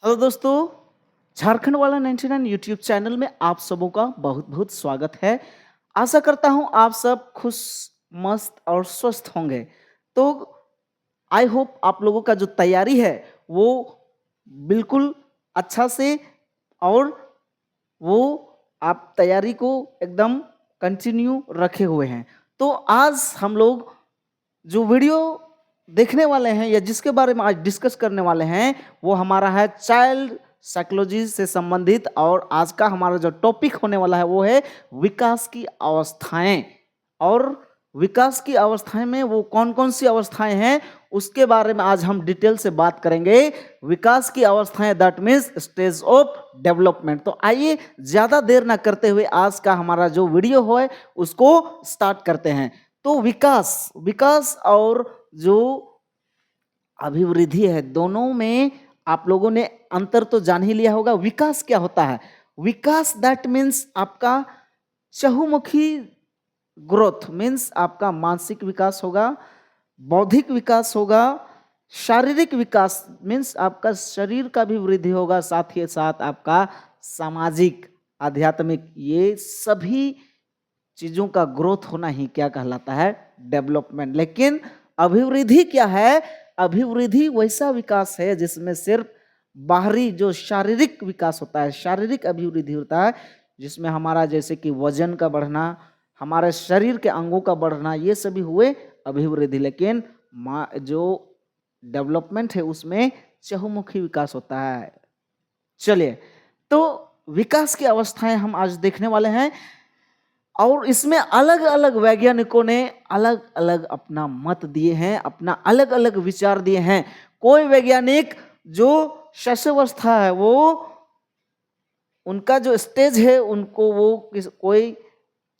Hello दोस्तों, झारखंड वाला 99 YouTube channel में आप सबों का बहुत बहुत स्वागत है। आशा करता हूँ आप सब खुश, मस्त और स्वस्थ होंगे। तो आई होप आप लोगों का जो तैयारी है वो बिल्कुल अच्छा से, और वो आप तैयारी को एकदम कंटिन्यू रखे हुए हैं। तो आज हम लोग जो वीडियो देखने वाले हैं या जिसके बारे में आज डिस्कस करने वाले हैं वो हमारा है चाइल्ड साइकोलॉजी से संबंधित। और आज का हमारा जो टॉपिक होने वाला है वो है विकास की अवस्थाएं। और विकास की अवस्थाएं में वो कौन कौन सी अवस्थाएं हैं उसके बारे में आज हम डिटेल से बात करेंगे। विकास की अवस्थाएं that means stage of development. तो आइए ज्यादा देर ना करते हुए आज का हमारा जो वीडियो है उसको स्टार्ट करते हैं। तो विकास विकास और जो अभिवृद्धि है दोनों में आप लोगों ने अंतर तो जान ही लिया होगा। विकास क्या होता है? विकास दैट मीन्स आपका चहुमुखी ग्रोथ, मीन्स आपका मानसिक विकास होगा, बौद्धिक विकास होगा, शारीरिक विकास मीन्स आपका शरीर का भी वृद्धि होगा, साथ ही साथ आपका सामाजिक, आध्यात्मिक, ये सभी चीजों का ग्रोथ होना ही क्या कहलाता है? डेवलपमेंट। लेकिन अभिवृद्धि क्या है? अभिवृद्धि वैसा विकास है जिसमें सिर्फ बाहरी जो शारीरिक विकास होता है, शारीरिक अभिवृद्धि होता है, जिसमें हमारा जैसे कि वजन का बढ़ना, हमारे शरीर के अंगों का बढ़ना, ये सभी हुए अभिवृद्धि। लेकिन जो डेवलपमेंट है उसमें चहुमुखी विकास होता है। चलिए, तो विकास की अवस्थाएं हम आज देखने वाले हैं और इसमें अलग अलग वैज्ञानिकों ने अलग अलग अपना मत दिए हैं, अपना अलग अलग विचार दिए हैं। कोई वैज्ञानिक जो शैशवावस्था है वो उनका जो स्टेज है उनको वो कोई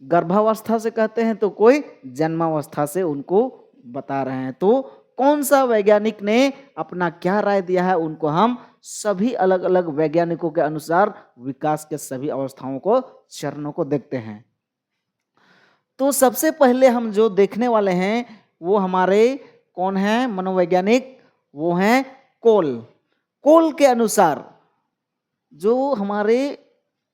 गर्भावस्था से कहते हैं तो कोई जन्मावस्था से उनको बता रहे हैं। तो कौन सा वैज्ञानिक ने अपना क्या राय दिया है उनको हम सभी अलग अलग वैज्ञानिकों के अनुसार विकास के सभी अवस्थाओं को, चरणों को देखते हैं। तो सबसे पहले हम जो देखने वाले हैं वो हमारे कौन है मनोवैज्ञानिक? वो हैं कोल। कोल के अनुसार, जो हमारे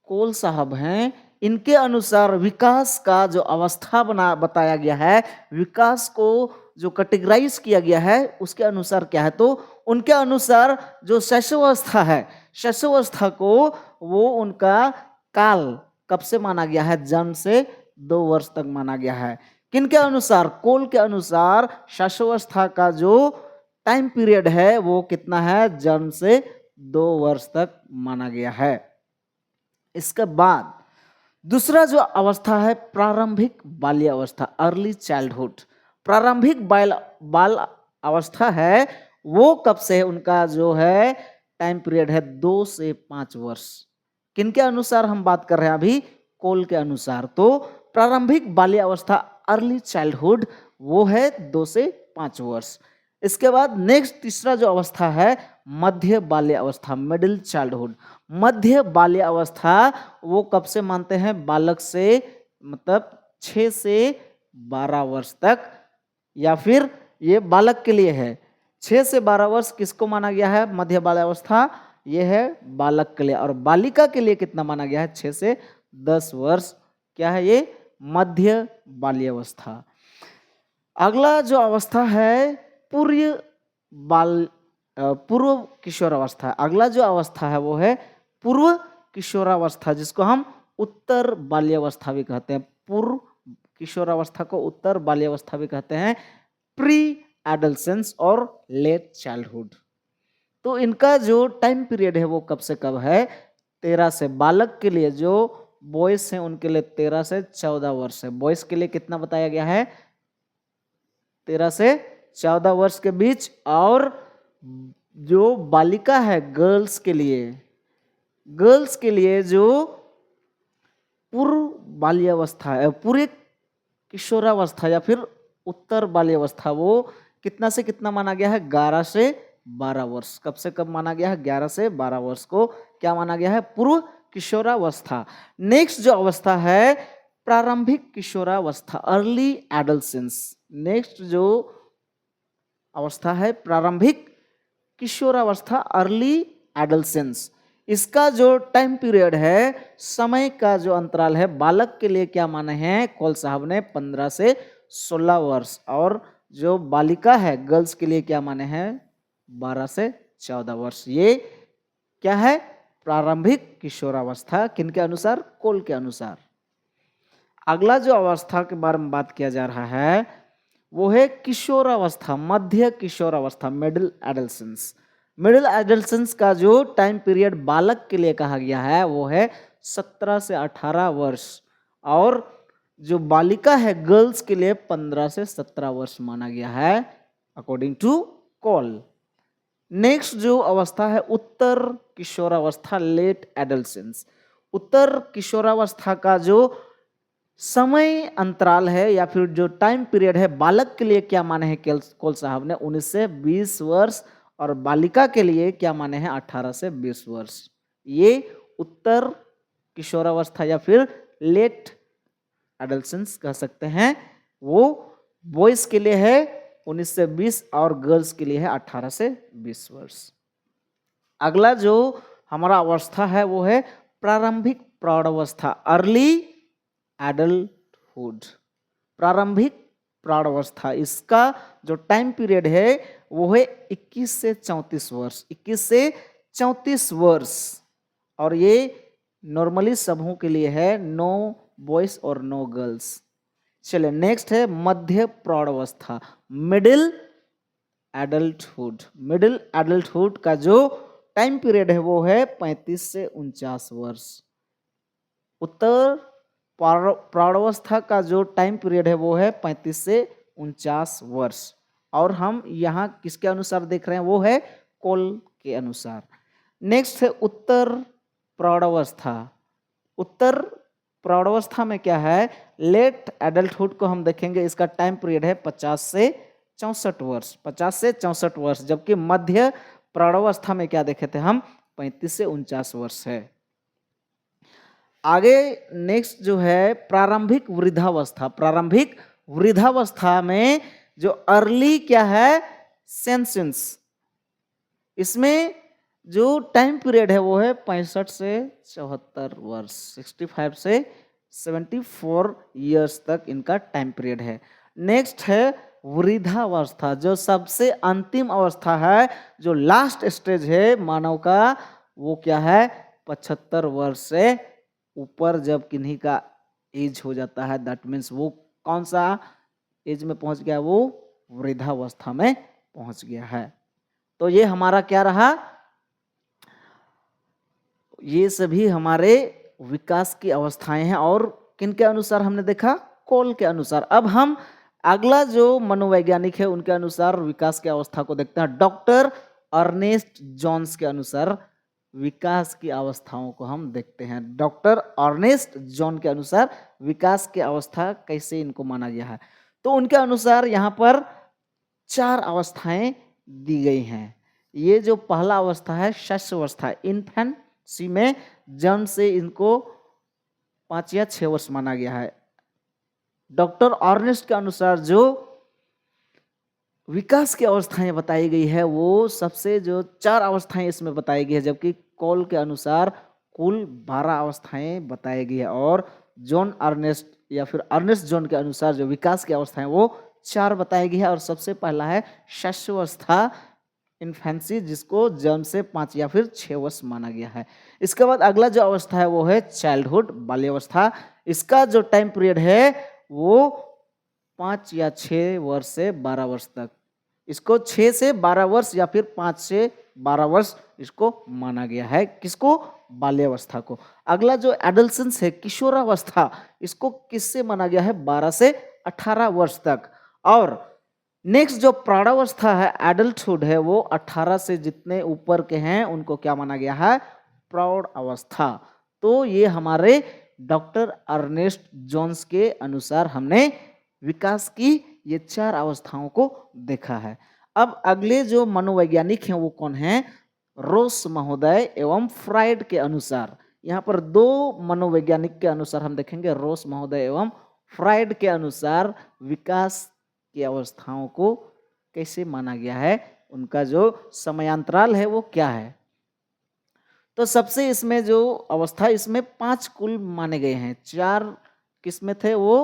कोल साहब हैं, इनके अनुसार विकास का जो अवस्था बताया गया है, विकास को जो कैटेगराइज किया गया है उसके अनुसार क्या है? तो उनके अनुसार जो शैशवावस्था है, शैशवावस्था को वो उनका काल कब से माना गया है? जन्म से 2 वर्ष तक माना गया है। किनके अनुसार? कोल के अनुसार शैशवावस्था का जो टाइम पीरियड है वो कितना है? जन्म से 2 वर्ष तक माना गया है। इसके बाद दूसरा जो अवस्था है प्रारंभिक बाल्यावस्था, अर्ली चाइल्डहुड। प्रारंभिक बाल अवस्था है वो कब से? उनका जो है टाइम पीरियड है 2 से 5 वर्ष। किनके अनुसार हम बात कर रहे हैं अभी? कोल के अनुसार। तो प्रारंभिक बाल्यावस्था, अर्ली चाइल्डहुड, वो है 2 से 5 वर्ष। इसके बाद नेक्स्ट तीसरा जो अवस्था है मध्य बाल्य अवस्था, मिडिल चाइल्डहुड। मध्य बाल्य अवस्था वो कब से मानते हैं? बालक से मतलब 6 से 12 वर्ष तक, या फिर ये बालक के लिए है 6 से 12 वर्ष किसको माना गया है? मध्य बाल्य अवस्था, ये है बालक के लिए। और बालिका के लिए कितना माना गया है? 6 से 10 वर्ष। क्या है ये? मध्य बाल्य अवस्था। अगला जो अवस्था है पूर्व किशोरावस्था। अगला जो अवस्था है वो है पूर्व किशोरावस्था, जिसको हम उत्तर बाल्यावस्था भी कहते हैं। पूर्व किशोरावस्था को उत्तर बाल्यावस्था भी कहते हैं, प्री एडोलेसेंस और लेट चाइल्डहुड। तो इनका जो टाइम पीरियड है वो कब से कब है? 13 से, बालक के लिए जो बॉयज हैं उनके लिए 13 से 14 वर्ष है। बॉयज के लिए कितना बताया गया है? 13 से 14 वर्ष के बीच। और जो बालिका है गर्ल्स के लिए जो पूर्व बाल्यावस्था है, पूरे किशोरावस्था या फिर उत्तर बाल्यावस्था, वो कितना से कितना माना गया है? 11 से 12 वर्ष। कब से कब माना गया है? 11 से 12 वर्ष को क्या माना गया है? पूर्व किशोरावस्था। नेक्स्ट जो अवस्था है प्रारंभिक किशोरावस्था, अर्ली एडोलेसेंस। नेक्स्ट जो अवस्था है प्रारंभिक किशोरावस्था, अर्ली एडोलसेंस। इसका जो टाइम पीरियड है, समय का जो अंतराल है, बालक के लिए क्या माने हैं कौल साहब ने 15 से 16 वर्ष, और जो बालिका है गर्ल्स के लिए क्या माने हैं 12 से 14 वर्ष। ये क्या है प्रारंभिक किशोरावस्था, किनके अनुसार कोल के अनुसार। अगला जो अवस्था के बारे में बात किया जा रहा है वो है किशोरावस्था, मध्य किशोरावस्था, मिडिल एडोलसेंस। मिडिल एडोलसेंस का जो टाइम पीरियड बालक के लिए कहा गया है वो है 17 से 18 वर्ष, और जो बालिका है गर्ल्स के लिए 15 से 17 वर्ष माना गया है अकॉर्डिंग टू कॉल। नेक्स्ट जो अवस्था है उत्तर किशोरावस्था, लेट एडोलसेंस। उत्तर किशोरावस्था का जो समय अंतराल है या फिर जो टाइम पीरियड है बालक के लिए क्या माने हैं कौल साहब ने 19 से 20 वर्ष, और बालिका के लिए क्या माने हैं 18 से 20 वर्ष। ये उत्तर किशोरावस्था या फिर लेट एडोलसेंस कह सकते हैं, वो बॉयज के लिए है 19 से 20 और गर्ल्स के लिए है 18 से 20 वर्ष। अगला जो हमारा अवस्था है वो है प्रारंभिक प्रौढ़ावस्था, अर्ली एडल्टहुड, प्रारंभिक प्रौढ़ावस्था। इसका जो टाइम पीरियड है वो है 21 से 34 वर्ष, 21 से 34 वर्ष, और ये नॉर्मली सबों के लिए है, नो बॉयज और नो गर्ल्स। चलिए नेक्स्ट है मध्य प्रौढ़ावस्था, मिडिल एडल्टहुड। मिडिल एडल्टहुड का जो टाइम पीरियड है वो है 35 से 49 वर्ष। उत्तर प्रौढ़ावस्था का जो टाइम पीरियड है वो है 35 से 49 वर्ष, और हम यहाँ किसके अनुसार देख रहे हैं वो है कोल के अनुसार। नेक्स्ट है उत्तर प्रौढ़ावस्था। उत्तर प्रौढ़ावस्था में क्या है, लेट एडल्टहुड को हम देखेंगे, इसका टाइम पीरियड है 50 से 64 वर्ष, 50 से 64 वर्ष, जबकि मध्य प्रौढ़ावस्था में क्या देखे थे हम 35 से 49 वर्ष है। आगे नेक्स्ट जो है प्रारंभिक वृद्धावस्था। प्रारंभिक वृद्धावस्था में जो अर्ली क्या है सेंसेंस, इसमें जो टाइम पीरियड है वो है 65 से 74 वर्ष, 65 से 74 इयर्स तक इनका टाइम पीरियड है। नेक्स्ट है वृद्धावस्था, जो सबसे अंतिम अवस्था है, जो लास्ट स्टेज है मानव का, वो क्या है 75 वर्ष से ऊपर जब किन्हीं का एज हो जाता है, दैट मीन्स वो कौन सा एज में पहुंच गया, वो वृद्धावस्था में पहुंच गया है। तो ये हमारा क्या रहा, ये सभी हमारे विकास की अवस्थाएं हैं, और किनके अनुसार हमने देखा कोल के अनुसार। अब हम अगला जो मनोवैज्ञानिक है उनके अनुसार विकास की अवस्था को देखते हैं। डॉक्टर अर्नेस्ट जॉन्स के अनुसार विकास की अवस्थाओं को हम देखते हैं। डॉक्टर अर्नेस्ट जॉन के अनुसार विकास की अवस्था कैसे इनको माना गया है, तो उनके अनुसार यहाँ पर 4 अवस्थाएं दी गई हैं। ये जो पहला अवस्था है शिशु अवस्था, इन्फेंसी में जन्म से इनको 5 या 6 वर्ष माना गया है। डॉक्टर अर्नेस्ट के अनुसार जो विकास की अवस्थाएं बताई गई है वो सबसे जो 4 अवस्थाएं इसमें बताई गई है, जबकि कॉल के अनुसार कुल 12 अवस्थाएं बताई गई है, और जॉन अर्नेस्ट या फिर अर्नेस्ट जॉन के अनुसार जो विकास की अवस्थाएं वो 4 बताई गई है। और सबसे पहला है शिशु अवस्था, इन्फेंसी, जिसको जन्म से 5 या फिर 6 वर्ष माना गया है। इसके बाद अगला जो अवस्था है वो है चाइल्डहुड, बाल्यावस्था। इसका जो टाइम पीरियड है वो 5 या 6 वर्ष से 12 वर्ष तक, इसको 6 से 12 वर्ष या फिर 5 से 12 वर्ष इसको माना गया है, किसको, बाल्यावस्था को। अगला जो एडोलसेंस है, किशोरावस्था, इसको किससे माना गया है 12 से 18 वर्ष तक। और नेक्स्ट जो प्रौढ़ावस्था है, एडल्टहुड है, वो 18 से जितने ऊपर के हैं उनको क्या माना गया है, प्रौढ़ अवस्था। तो ये हमारे डॉक्टर अर्नेस्ट जॉन्स के अनुसार हमने विकास की ये 4 अवस्थाओं को देखा है। अब अगले जो मनोवैज्ञानिक हैं वो कौन हैं, रोस महोदय एवं फ्राइड के अनुसार। यहाँ पर 2 मनोवैज्ञानिक के अनुसार हम देखेंगे, रोस महोदय एवं फ्राइड के अनुसार विकास की अवस्थाओं को कैसे माना गया है, उनका जो समयांतराल है वो क्या है। तो सबसे इसमें जो अवस्था, इसमें 5 कुल माने गए हैं। 4 किसमें थे, वो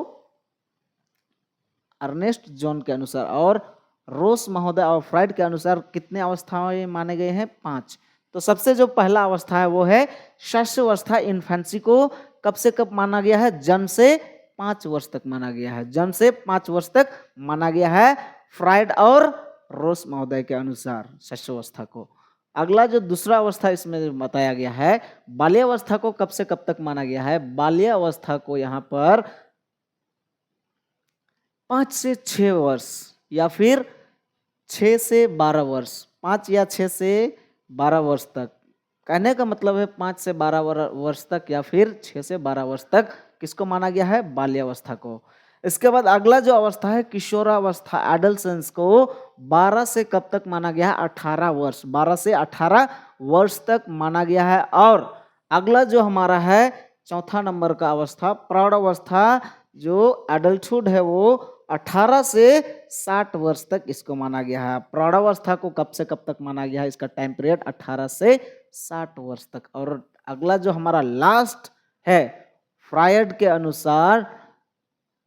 अर्नेस्ट जॉन के अनुसार, और रोस महोदय और फ्राइड के अनुसार कितने अवस्थाएं माने गए हैं, 5। तो सबसे जो पहला अवस्था है वो है शैशवावस्था, इन्फेंसी को कब से कब माना गया है, जन्म से 5 वर्ष तक माना गया है, जन्म से 5 वर्ष तक माना गया है फ्राइड और रोस महोदय के अनुसार शैशवावस्था को। अगला जो दूसरा अवस्था इसमें बताया गया है, बाल्यावस्था को कब से कब तक माना गया है, बाल्यावस्था को यहाँ पर 5 से 6 वर्ष या फिर 6 से 12 वर्ष, 5 या 6 से 12 वर्ष तक। कहने का मतलब है 5 से 12 वर्ष तक या फिर 6 से 12 वर्ष तक किसको माना गया है, बाल्यावस्था को। इसके बाद अगला जो अवस्था है किशोरावस्था, एडल्सेंस को 12 से कब तक माना गया है, 18 वर्ष, 12 से 18 वर्ष तक माना गया है। और अगला जो हमारा है चौथा नंबर का अवस्था, प्रौढ़ावस्था, जो एडल्टहुड है वो 18 से 60 वर्ष तक इसको माना गया है। प्रौढ़ावस्था को कब से कब तक माना गया है, इसका टाइम पीरियड 18 से 60 वर्ष तक। और अगला जो हमारा लास्ट है फ्रायड के अनुसार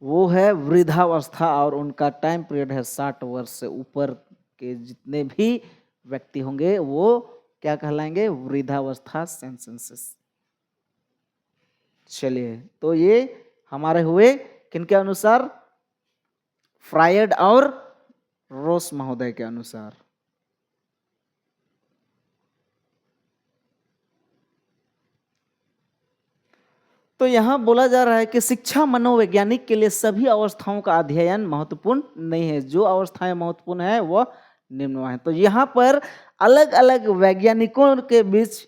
वो है वृद्धावस्था, और उनका टाइम पीरियड है 60 वर्ष से ऊपर के जितने भी व्यक्ति होंगे वो क्या कहलाएंगे, वृद्धावस्था सेंसेस। चलिए, तो ये हमारे हुए किनके अनुसार, फ्रायड और रोस महोदय के अनुसार। तो यहां बोला जा रहा है कि शिक्षा मनोवैज्ञानिक के लिए सभी अवस्थाओं का अध्ययन महत्वपूर्ण नहीं है, जो अवस्थाएं महत्वपूर्ण है वह निम्न है। तो यहाँ पर अलग अलग वैज्ञानिकों के बीच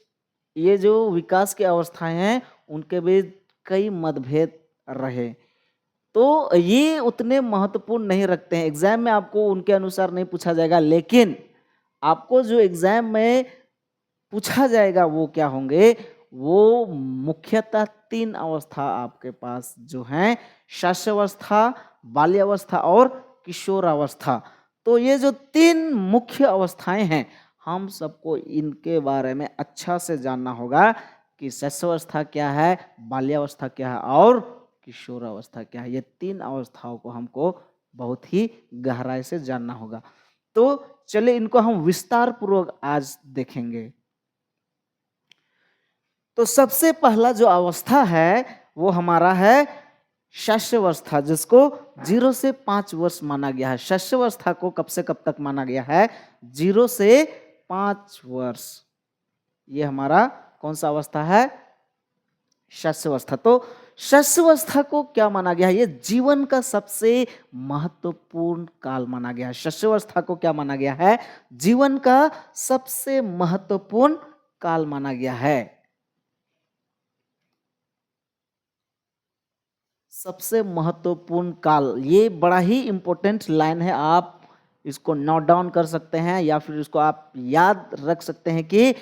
ये जो विकास की अवस्थाएं हैं उनके बीच कई मतभेद रहे, तो ये उतने महत्वपूर्ण नहीं रखते हैं। एग्जाम में आपको उनके अनुसार नहीं पूछा जाएगा, लेकिन आपको जो एग्जाम में पूछा जाएगा वो क्या होंगे, वो मुख्यतः 3 अवस्था आपके पास जो हैं, शैशवावस्था, बाल्यावस्था और किशोरावस्था। तो ये जो 3 मुख्य अवस्थाएं हैं, हम सबको इनके बारे में अच्छा से जानना होगा कि शैशवावस्था क्या है, बाल्यावस्था क्या है और किशोरावस्था क्या है। ये 3 अवस्थाओं को हमको बहुत ही गहराई से जानना होगा। तो चलिए इनको हम विस्तार पूर्वक आज देखेंगे। तो सबसे पहला जो अवस्था है वो हमारा है शैशवावस्था, जिसको 0 से 5 वर्ष माना गया है। शैशवावस्था को कब से कब तक माना गया है, 0 से 5 वर्ष। ये हमारा कौन सा अवस्था है, शैशवावस्था। तो शैशवावस्था को क्या माना गया है, ये जीवन का सबसे महत्वपूर्ण काल माना गया है। शैशवावस्था को क्या माना गया है, जीवन का सबसे महत्वपूर्ण काल माना गया है। सबसे महत्वपूर्ण काल, ये बड़ा ही इंपॉर्टेंट लाइन है, आप इसको नोट डाउन कर सकते हैं या फिर इसको आप याद रख सकते हैं कि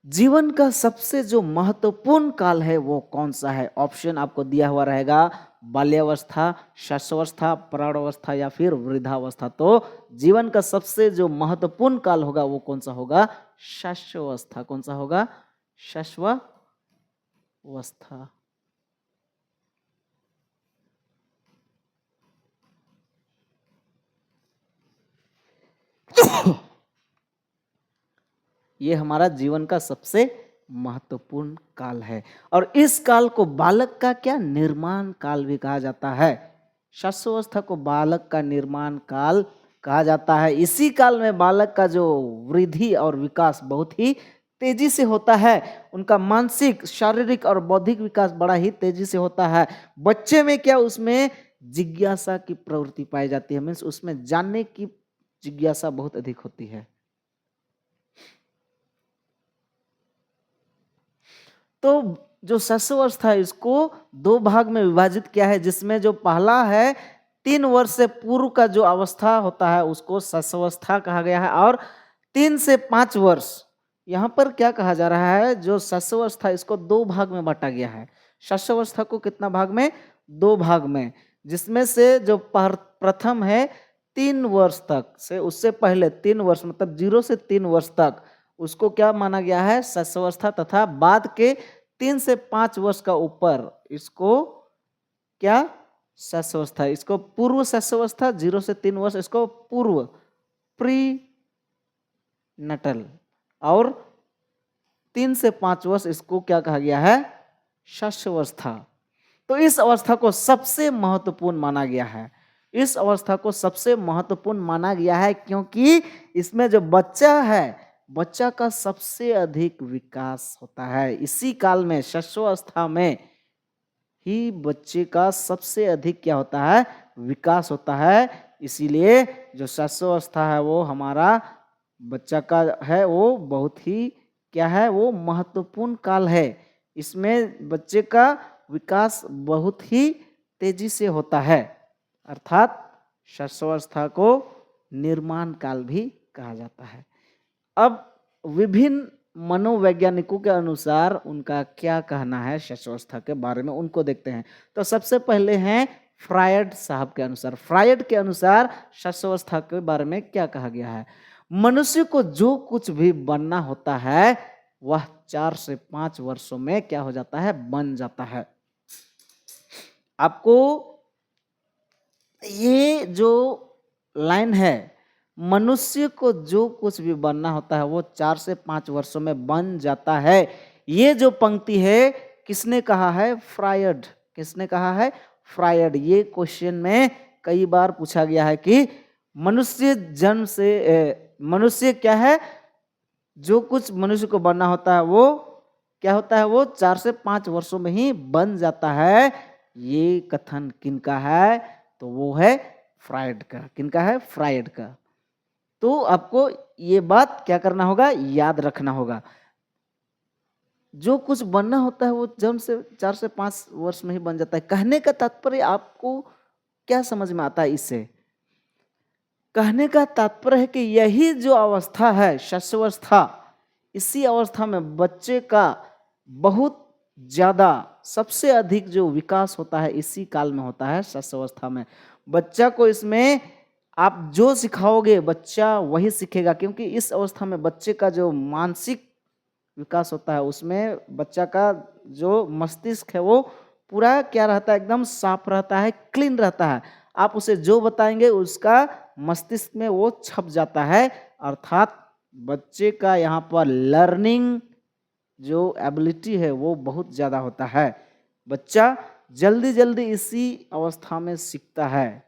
जीवन का सबसे जो महत्वपूर्ण काल है वो कौन सा है। ऑप्शन आपको दिया हुआ रहेगा, बाल्यावस्था, शैशवावस्था, प्रौढ़ावस्था या फिर वृद्धावस्था। तो जीवन का सबसे जो महत्वपूर्ण काल होगा वो कौन सा होगा, शैशवावस्था। कौन सा होगा, शैशवावस्था। ये हमारा जीवन का सबसे महत्वपूर्ण काल है, और इस काल को बालक का क्या, निर्माण काल भी कहा जाता है। शैशवावस्था को बालक का निर्माण काल कहा जाता है। इसी काल में बालक का जो वृद्धि और विकास बहुत ही तेजी से होता है। उनका मानसिक, शारीरिक और बौद्धिक विकास बड़ा ही तेजी से होता है। बच्चे में क्या, उसमें जिज्ञासा की प्रवृत्ति पाई जाती है, मीन्स उसमें जानने की जिज्ञासा बहुत अधिक होती है। तो जो शैशवावस्था है इसको 2 भाग में विभाजित किया है, जिसमें जो पहला है 3 वर्ष से पूर्व का जो अवस्था होता है उसको शैशवावस्था कहा गया है, और 3 से 5 वर्ष, यहाँ पर क्या कहा जा रहा है, जो शैशवावस्था इसको 2 भाग में बांटा गया है। शैशवावस्था को कितना भाग में, 2 भाग में, जिसमें से जो प्रथम है 3 वर्ष तक से, उससे पहले 3 वर्ष मतलब 0 से 3 वर्ष तक उसको क्या माना गया है? शस्यवस्था। तथा बाद के 3 से 5 वर्ष का ऊपर इसको क्या? शस्यवस्था। इसको पूर्व शस्यवस्था, 0 से 3 वर्ष इसको पूर्व प्री नटल, और 3 से 5 वर्ष इसको क्या कहा गया है? शस्यवस्था। तो इस अवस्था को सबसे महत्वपूर्ण माना गया है। इस अवस्था को सबसे महत्वपूर्ण माना गया है क्योंकि इसमें जो बच्चा है, बच्चा का सबसे अधिक विकास होता है। इसी काल में, शस्यवस्था में ही बच्चे का सबसे अधिक क्या होता है? विकास होता है। इसीलिए जो शस्यवस्था है वो हमारा बच्चा का है, वो बहुत ही क्या है? वो महत्वपूर्ण काल है। इसमें बच्चे का विकास बहुत ही तेजी से होता है, अर्थात शस्यवस्था को निर्माण काल भी कहा जाता है। अब विभिन्न मनोवैज्ञानिकों के अनुसार उनका क्या कहना है शस्यवस्था के बारे में, उनको देखते हैं। तो सबसे पहले हैं फ्रायड साहब के अनुसार। फ्रायड के अनुसार शस्यवस्था के बारे में क्या कहा गया है? मनुष्य को जो कुछ भी बनना होता है वह 4 से 5 वर्षों में क्या हो जाता है? बन जाता है। आपको ये जो लाइन है, मनुष्य को जो कुछ भी बनना होता है वो 4 से 5 वर्षों में बन जाता है, ये जो पंक्ति है किसने कहा है? फ्रायड। किसने कहा है? फ्रायड। ये क्वेश्चन में कई बार पूछा गया है कि मनुष्य जन्म से मनुष्य क्या है? जो कुछ मनुष्य को बनना होता है वो क्या होता है? वो 4 से 5 वर्षों में ही बन जाता है। ये कथन किनका है? तो वो है फ्रायड का। किनका है? फ्रायड का। तो आपको ये बात क्या करना होगा? याद रखना होगा। जो कुछ बनना होता है वो जन्म से 4 से 5 वर्ष में ही बन जाता है। कहने का तात्पर्य आपको क्या समझ में आता है इससे? कहने का तात्पर्य है कि यही जो अवस्था है शस्यवस्था, इसी अवस्था में बच्चे का बहुत ज्यादा सबसे अधिक जो विकास होता है इसी काल में होता है, शस्यवस्था में। बच्चा को इसमें आप जो सिखाओगे बच्चा वही सीखेगा, क्योंकि इस अवस्था में बच्चे का जो मानसिक विकास होता है उसमें बच्चा का जो मस्तिष्क है वो पूरा क्या रहता है? एकदम साफ रहता है, क्लीन रहता है। आप उसे जो बताएंगे उसका मस्तिष्क में वो छप जाता है, अर्थात बच्चे का यहाँ पर लर्निंग जो एबिलिटी है वो बहुत ज़्यादा होता है। बच्चा जल्दी जल्दी इसी अवस्था में सीखता है।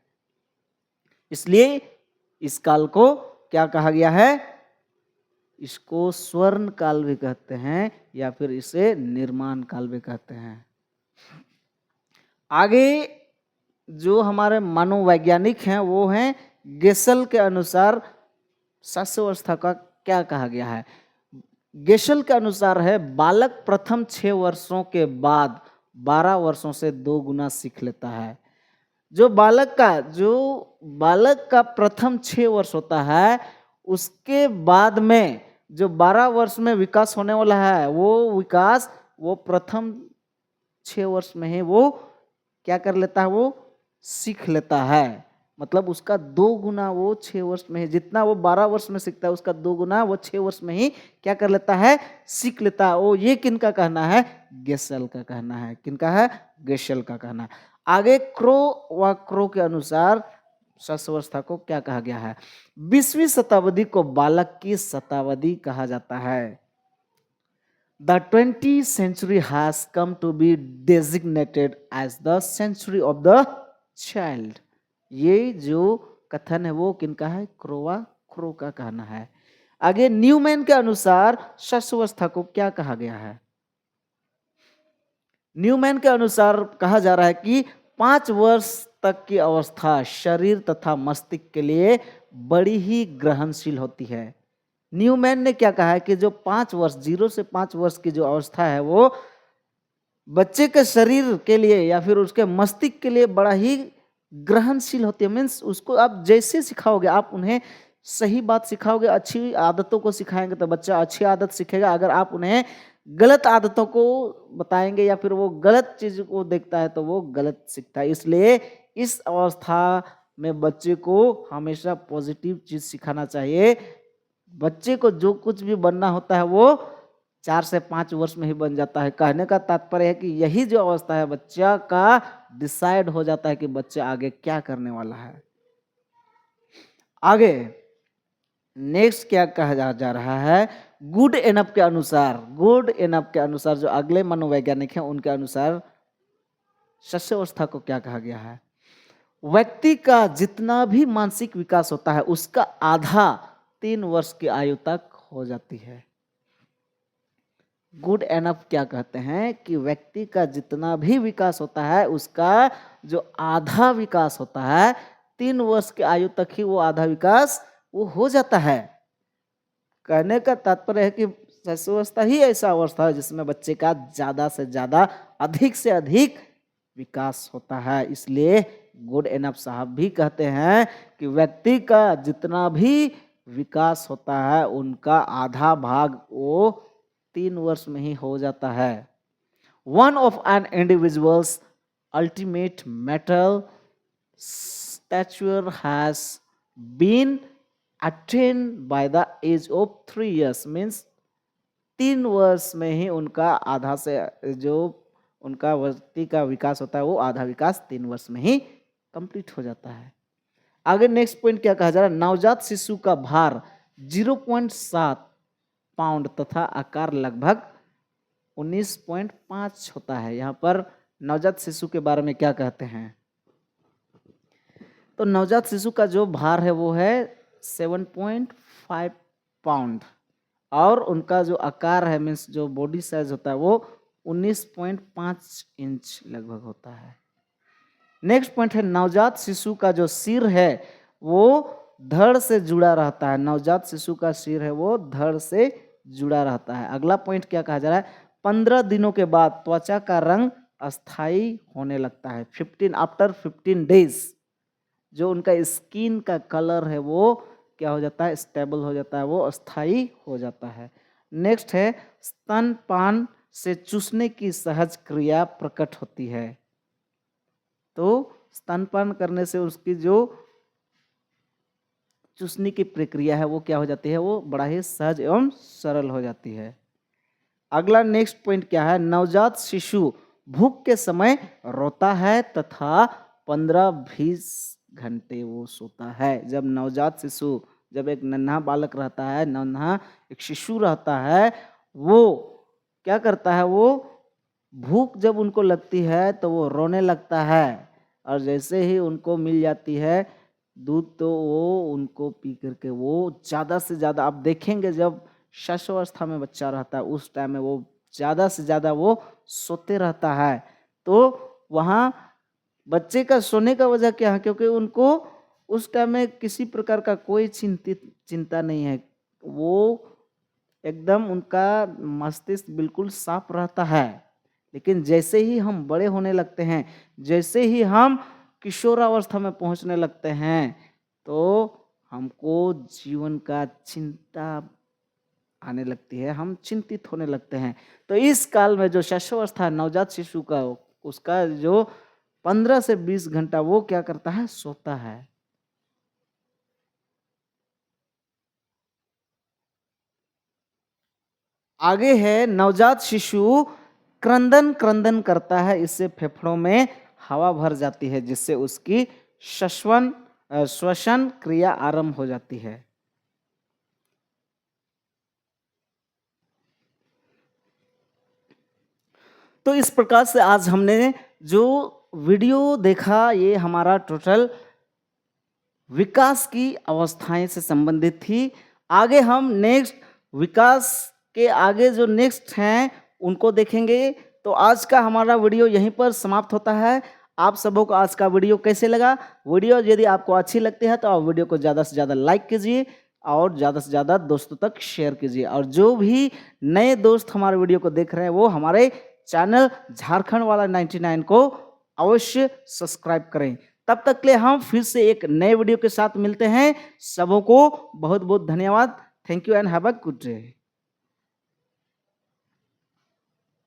इसलिए इस काल को क्या कहा गया है? इसको स्वर्ण काल भी कहते हैं या फिर इसे निर्माण काल भी कहते हैं। आगे जो हमारे मनोवैज्ञानिक हैं वो हैं गेसल के अनुसार शस्यवस्था का क्या कहा गया है? गेशल के अनुसार है बालक प्रथम 6 वर्षों के बाद 12 वर्षों से 2 गुना सीख लेता है। जो बालक का प्रथम 6 वर्ष होता है उसके बाद में जो 12 वर्ष में विकास होने वाला है वो विकास वो प्रथम 6 वर्ष में ही वो क्या कर लेता है? वो सीख लेता है। मतलब उसका 2 गुना वो 6 वर्ष में ही, जितना वो 12 वर्ष में सीखता है उसका 2 गुना वो 6 वर्ष में ही क्या कर लेता है? सीख लेता है। वो ये किनका कहना है? गेसल का कहना है। किनका है? गेशल का कहना है। आगे क्रो के अनुसार शस्यवस्था को क्या कहा गया है? 20वीं शताब्दी को बालक की शताब्दी कहा जाता है। The 20th century has come to be designated as the century of the child. ये जो कथन है वो किनका है? क्रो का कहना है। आगे न्यूमैन के अनुसार शस्यवस्था को क्या कहा गया है? न्यूमैन के अनुसार कहा जा रहा है कि 5 वर्ष तक की अवस्था शरीर तथा मस्तिष्क के लिए बड़ी ही ग्रहणशील होती है। न्यूमैन ने क्या कहा है कि जो 5 वर्ष 0 से 5 वर्ष की जो अवस्था है वो बच्चे के शरीर के लिए या फिर उसके मस्तिष्क के लिए बड़ा ही ग्रहणशील होती है। मीन्स उसको आप जैसे सिखाओगे, आप उन्हें सही बात सिखाओगे, अच्छी आदतों को सिखाएंगे तो बच्चा अच्छी आदत सीखेगा। अगर आप उन्हें गलत आदतों को बताएंगे या फिर वो गलत चीज को देखता है तो वो गलत सीखता है। इसलिए इस अवस्था में बच्चे को हमेशा पॉजिटिव चीज सिखाना चाहिए। बच्चे को जो कुछ भी बनना होता है वो 4 से 5 वर्ष में ही बन जाता है। कहने का तात्पर्य है कि यही जो अवस्था है बच्चा का डिसाइड हो जाता है कि बच्चा आगे क्या करने वाला है। आगे नेक्स्ट क्या कहा जा रहा है, गुड एनफ के अनुसार जो अगले मनोवैज्ञानिक हैं उनके अनुसार शस्यावस्था को क्या कहा गया है, व्यक्ति का जितना भी मानसिक विकास होता है उसका आधा 3 वर्ष की आयु तक हो जाती है। गुड एनफ क्या कहते हैं कि व्यक्ति का जितना भी विकास होता है उसका जो आधा विकास होता है 3 वर्ष की आयु तक ही वो आधा विकास वो हो जाता है। कहने का तात्पर्य है कि शस्यावस्था ही ऐसा अवस्था है जिसमें बच्चे का ज्यादा से ज्यादा अधिक से अधिक विकास होता है। इसलिए गुड एनफ साहब भी कहते हैं कि व्यक्ति का जितना भी विकास होता है उनका आधा भाग वो 3 वर्ष में ही हो जाता है। One of an individuals ultimate mental stature has been attained by the age of 3 years means 3 वर्ष में ही उनका आधा से जो उनका व्यक्ति का विकास होता है वो आधा विकास 3 वर्ष में ही कंप्लीट हो जाता है। आगे नेक्स्ट पॉइंट क्या कहा जा रहा है, नवजात शिशु का भार 0.7 पाउंड तथा आकार लगभग 19.5 होता है। यहाँ पर नवजात शिशु के बारे में क्या कहते हैं, तो नवजात शिशु का जो भार है वो है 7.5 पाउंड और उनका जो आकार है मीन्स जो बॉडी साइज होता है वो 19.5 इंच लगभग होता है। नेक्स्ट पॉइंट है नवजात शिशु का जो सिर है वो धड़ से जुड़ा रहता है। नवजात शिशु का सिर है वो धड़ से जुड़ा रहता है। अगला पॉइंट क्या कहा जा रहा है, 15 दिनों के बाद त्वचा का रंग अस्थाई होने लगता है। आफ्टर 15 डेज जो उनका स्किन का कलर है वो क्या हो जाता है, स्टेबल हो जाता है, वो अस्थाई हो जाता है। नेक्स्ट है स्तनपान से चूसने की सहज क्रिया प्रकट होती है। तो स्तनपान करने से उसकी जो चूसने की प्रक्रिया है वो क्या हो जाती है, वो बड़ा ही सहज एवं सरल हो जाती है। अगला नेक्स्ट पॉइंट क्या है, नवजात शिशु भूख के समय रोता है तथा 15-20 घंटे वो सोता है। जब नवजात शिशु, जब एक नन्हा बालक रहता है, नन्हा एक शिशु रहता है, वो क्या करता है, वो भूख जब उनको लगती है तो वो रोने लगता है और जैसे ही उनको मिल जाती है दूध तो वो उनको पी करके वो ज़्यादा से ज़्यादा, आप देखेंगे जब शैशवावस्था में बच्चा रहता है उस टाइम में वो ज़्यादा से ज़्यादा वो सोते रहता है। तो वहाँ बच्चे का सोने का वजह क्या है, क्योंकि उनको उस टाइम में किसी प्रकार का कोई चिंता नहीं है, वो एकदम उनका मस्तिष्क बिल्कुल साफ रहता है। लेकिन जैसे ही हम बड़े होने लगते हैं, जैसे ही हम किशोरावस्था में पहुंचने लगते हैं तो हमको जीवन का चिंता आने लगती है, हम चिंतित होने लगते हैं। तो इस काल में जो शैशवावस्था नवजात शिशु का उसका जो 15 से 20 घंटा वो क्या करता है, सोता है। आगे है नवजात शिशु क्रंदन करता है, इससे फेफड़ों में हवा भर जाती है जिससे उसकी श्वसन क्रिया आरंभ हो जाती है। तो इस प्रकार से आज हमने जो वीडियो देखा ये हमारा टोटल विकास की अवस्थाएं से संबंधित थी। आगे हम नेक्स्ट विकास के आगे जो नेक्स्ट हैं उनको देखेंगे। तो आज का हमारा वीडियो यहीं पर समाप्त होता है। आप सबों को आज का वीडियो कैसे लगा? वीडियो यदि आपको अच्छी लगती है तो आप वीडियो को ज़्यादा से ज़्यादा लाइक कीजिए और ज़्यादा से ज़्यादा दोस्तों तक शेयर कीजिए। और जो भी नए दोस्त हमारे वीडियो को देख रहे हैं वो हमारे चैनल झारखंड वाला 99 को अवश्य सब्सक्राइब करें। तब तक के लिए हम फिर से एक नए वीडियो के साथ मिलते हैं। सबों को बहुत बहुत धन्यवाद। Thank you and have a good day.